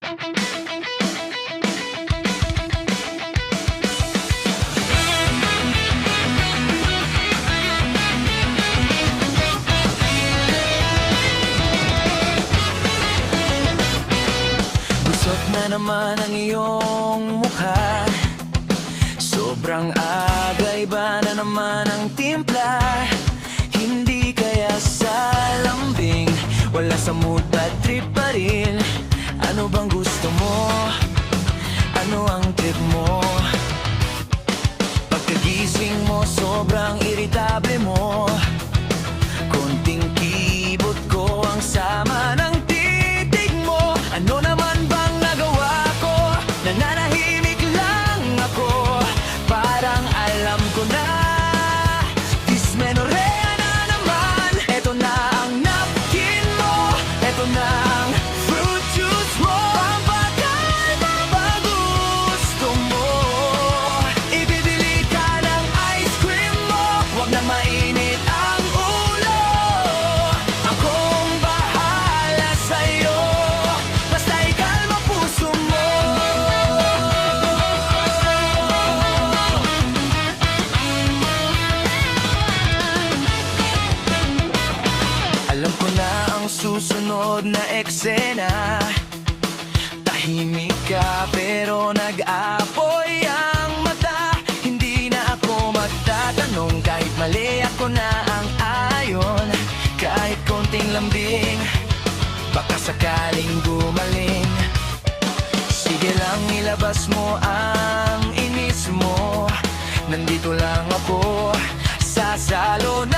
Busot na naman ang iyong mukha, sobrang agay ba na naman ang timpla? Hindi kaya sa lambing, wala sa mood, bad trip pa rin. Ano bang gusto mo? Ano ang trip mo? Pagkagising mo, sobrang irritable mo. Konting kibot ko ang sama ng titig mo. Ano naman bang nagawa ko? Nananahimik lang ako. Parang alam ko na, dysmenorrhea na naman. Eto na ang napkin mo, eto na ang fruit juice mo. Pampakalma ba gusto mo? Ibibili ka ng ice cream mo, wag na mainit ang ulo. Akong bahala sa'yo, basta ikalma puso mo. Alam ko na ang susunod na eksena. Tahimik ka pero nag-apoy ang mata. Hindi na ako magtatanong, kahit mali ako na ang ayon. Kahit konting lambing, baka sakaling gumaling. Sige lang, ilabas mo ang inis mo. Nandito lang ako, sasalo na